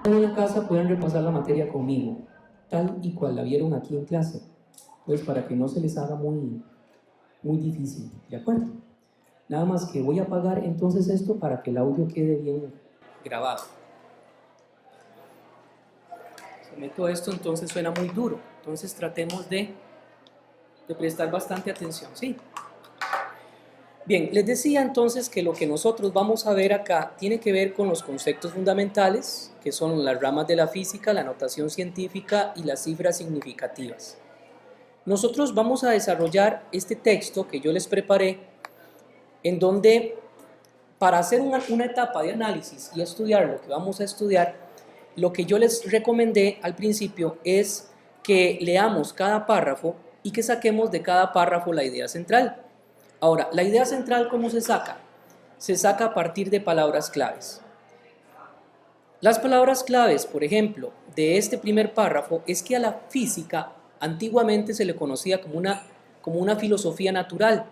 En la casa pueden repasar la materia conmigo, tal y cual la vieron aquí en clase, pues para que no se les haga muy difícil, ¿de acuerdo? Nada más que voy a apagar entonces esto para que el audio quede bien grabado. Si meto esto entonces suena muy duro, entonces tratemos de prestar bastante atención, ¿sí? Bien, les decía entonces que lo que nosotros vamos a ver acá tiene que ver con los conceptos fundamentales, que son las ramas de la física, la notación científica y las cifras significativas. Nosotros vamos a desarrollar este texto que yo les preparé, en donde para hacer una etapa de análisis y estudiar lo que vamos a estudiar, lo que yo les recomendé al principio es que leamos cada párrafo y que saquemos de cada párrafo la idea central. Ahora, la idea central, ¿cómo se saca? Se saca a partir de palabras claves. Las palabras claves, por ejemplo, de este primer párrafo es que a la física antiguamente se le conocía como una filosofía natural.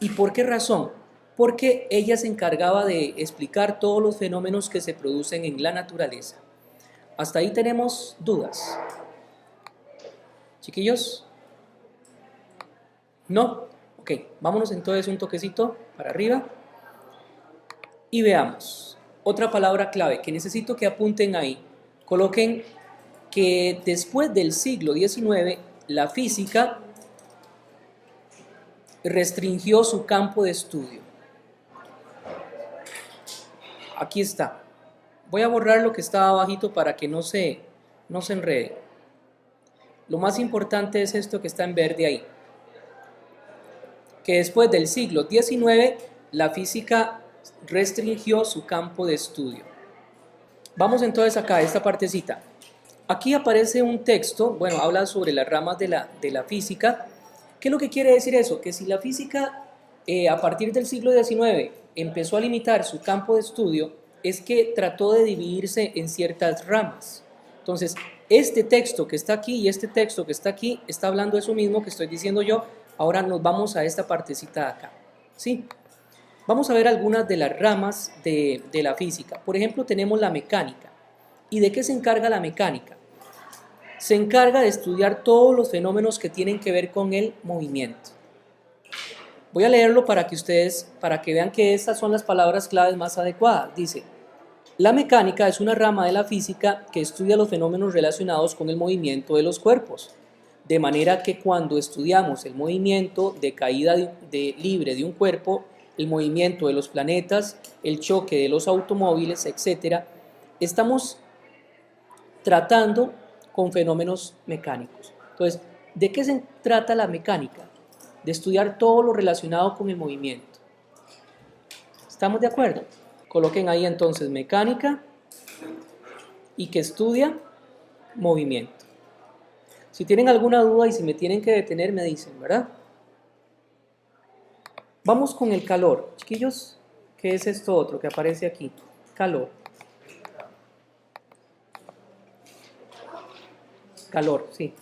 ¿Y por qué razón? Porque ella se encargaba de explicar todos los fenómenos que se producen en la naturaleza. Hasta ahí tenemos dudas. ¿Chiquillos? ¿No? Ok, vámonos entonces un toquecito para arriba y veamos. Otra palabra clave que necesito que apunten ahí. Coloquen que después del siglo XIX la física restringió su campo de estudio. Aquí está. Voy a borrar lo que estaba abajito para que no se enrede. Lo más importante es esto que está en verde ahí. Que después del siglo XIX la física restringió su campo de estudio. Vamos entonces acá a esta partecita. Aquí aparece un texto, bueno, habla sobre las ramas de la física. ¿Qué es lo que quiere decir eso? Que si la física a partir del siglo XIX empezó a limitar su campo de estudio, es que trató de dividirse en ciertas ramas. Entonces, este texto que está aquí y este texto que está aquí está hablando de eso mismo que estoy diciendo yo. Ahora nos vamos a esta partecita de acá, ¿sí? Vamos a ver algunas de las ramas de la física. Por ejemplo, tenemos la mecánica. ¿Y de qué se encarga la mecánica? Se encarga de estudiar todos los fenómenos que tienen que ver con el movimiento. Voy a leerlo para que vean que estas son las palabras claves más adecuadas. Dice, la mecánica es una rama de la física que estudia los fenómenos relacionados con el movimiento de los cuerpos. De manera que cuando estudiamos el movimiento de caída libre de un cuerpo, el movimiento de los planetas, el choque de los automóviles, etc., estamos tratando con fenómenos mecánicos. Entonces, ¿de qué se trata la mecánica? De estudiar todo lo relacionado con el movimiento. ¿Estamos de acuerdo? Coloquen ahí entonces mecánica y que estudia movimiento. Si tienen alguna duda y si me tienen que detener, me dicen, ¿verdad? Vamos con el calor. Chiquillos, ¿qué es esto otro que aparece aquí? Calor. Calor, sí.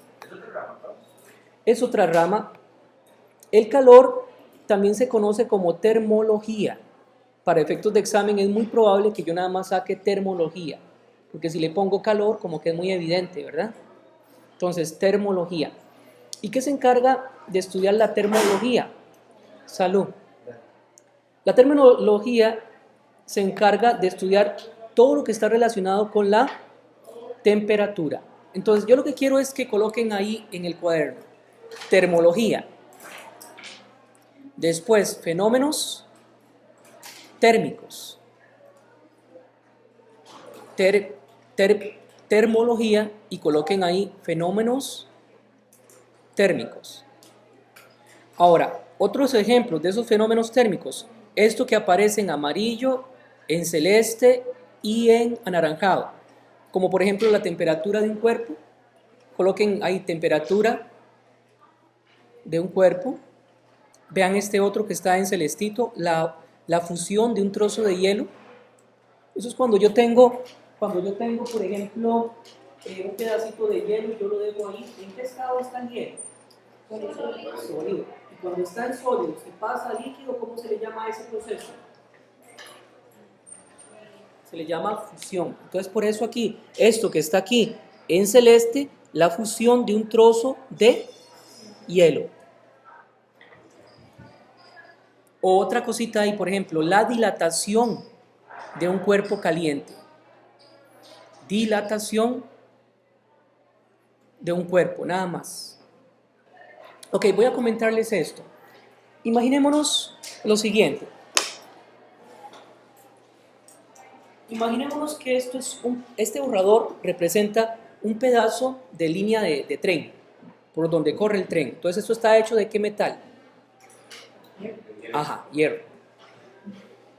Es otra rama. El calor también se conoce como termología. Para efectos de examen es muy probable que yo nada más saque termología, porque si le pongo calor como que es muy evidente, ¿verdad? Entonces, termología. ¿Y qué se encarga de estudiar la termología? Salud. La termología se encarga de estudiar todo lo que está relacionado con la temperatura. Entonces, yo lo que quiero es que coloquen ahí en el cuaderno termología. Después, fenómenos térmicos. Termología y coloquen ahí fenómenos térmicos. Ahora, otros ejemplos de esos fenómenos térmicos, esto que aparece en amarillo, en celeste y en anaranjado, como por ejemplo la temperatura de un cuerpo, coloquen ahí temperatura de un cuerpo, vean este otro que está en celestito, la fusión de un trozo de hielo. Eso es cuando yo tengo, por ejemplo, un pedacito de hielo y yo lo dejo ahí. ¿En qué estado está el hielo? Sólido. Y cuando está en sólido, si pasa a líquido, ¿cómo se le llama a ese proceso? se le llama fusión. Entonces por eso aquí, esto que está aquí en celeste, la fusión de un trozo de hielo. Otra cosita ahí, por ejemplo, la dilatación de un cuerpo caliente. Dilatación de un cuerpo, nada más. Ok, voy a comentarles esto. Imaginémonos lo siguiente. Imaginémonos que este borrador representa un pedazo de línea de tren, por donde corre el tren. Entonces, ¿esto está hecho de qué metal? Ajá, hierro.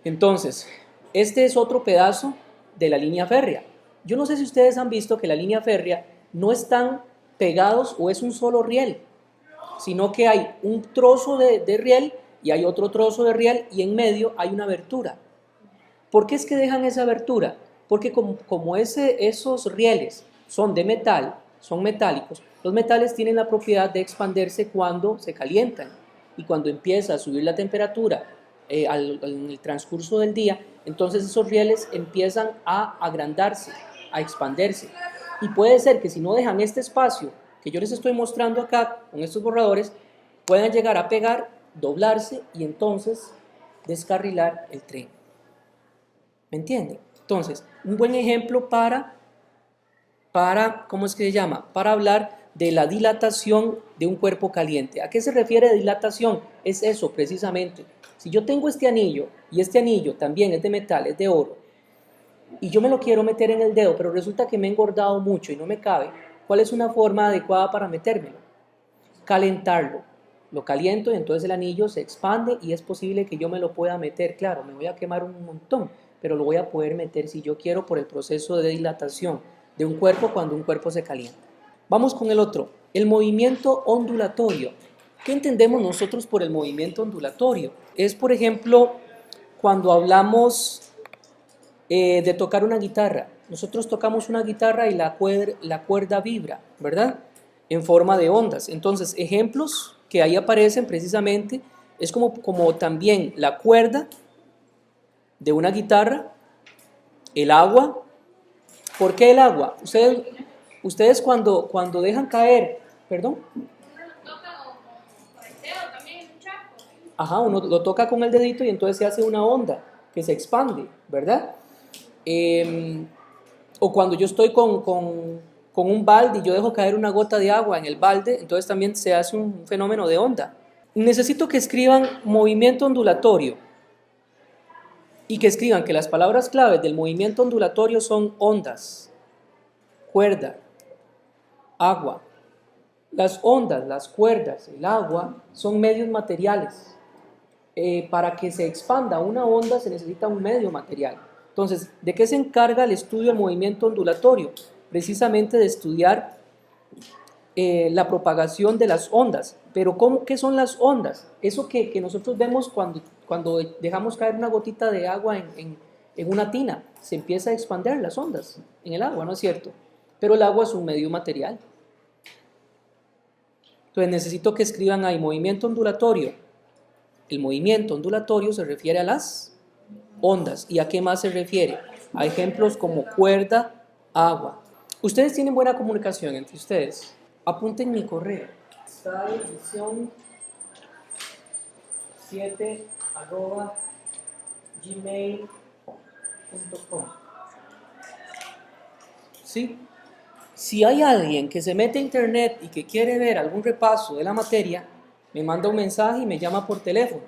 Entonces, este es otro pedazo de la línea férrea. Yo no sé si ustedes han visto que la línea férrea no están pegados o es un solo riel, sino que hay un trozo de riel y hay otro trozo de riel y en medio hay una abertura. ¿Por qué es que dejan esa abertura? Porque como esos rieles son de metal, son metálicos, los metales tienen la propiedad de expandirse cuando se calientan y cuando empieza a subir la temperatura en el transcurso del día, entonces esos rieles empiezan a agrandarse, a expandirse. Y puede ser que si no dejan este espacio que yo les estoy mostrando acá con estos borradores, puedan llegar a pegar, doblarse y entonces descarrilar el tren. ¿Me entienden? Entonces, un buen ejemplo para ¿cómo es que se llama? Para hablar de la dilatación de un cuerpo caliente. ¿A qué se refiere dilatación? Es eso precisamente. Si yo tengo este anillo y este anillo también es de metal, es de oro, y yo me lo quiero meter en el dedo, pero resulta que me he engordado mucho y no me cabe, ¿cuál es una forma adecuada para metérmelo? Calentarlo. Lo caliento y entonces el anillo se expande y es posible que yo me lo pueda meter. Claro, me voy a quemar un montón, pero lo voy a poder meter si yo quiero por el proceso de dilatación de un cuerpo cuando un cuerpo se calienta. Vamos con el otro, el movimiento ondulatorio. ¿Qué entendemos nosotros por el movimiento ondulatorio? Es, por ejemplo, cuando hablamos de tocar una guitarra. Nosotros tocamos una guitarra y la cuerda vibra, ¿verdad? En forma de ondas. Entonces, ejemplos que ahí aparecen precisamente es como también la cuerda de una guitarra, el agua. ¿Por qué el agua? Ustedes cuando dejan caer, perdón. Ajá, uno lo toca con el dedito y entonces se hace una onda que se expande, ¿verdad? O cuando yo estoy con un balde y yo dejo caer una gota de agua en el balde, entonces también se hace un fenómeno de onda. Necesito que escriban movimiento ondulatorio y que escriban que las palabras claves del movimiento ondulatorio son ondas, cuerda, agua. Las ondas, las cuerdas, el agua son medios materiales. Para que se expanda una onda se necesita un medio material. Entonces, ¿de qué se encarga el estudio del movimiento ondulatorio? Precisamente de estudiar la propagación de las ondas. Pero ¿qué son las ondas? Eso que nosotros vemos cuando dejamos caer una gotita de agua en una tina, se empieza a expandir las ondas en el agua, ¿no es cierto? Pero el agua es un medio material. Entonces necesito que escriban ahí movimiento ondulatorio. El movimiento ondulatorio se refiere a las ondas. ¿Y a qué más se refiere? A ejemplos como cuerda, agua. Ustedes tienen buena comunicación entre ustedes. Apunten mi correo. style7@gmail.com. ¿Sí? Si hay alguien que se mete a internet y que quiere ver algún repaso de la materia, me manda un mensaje y me llama por teléfono.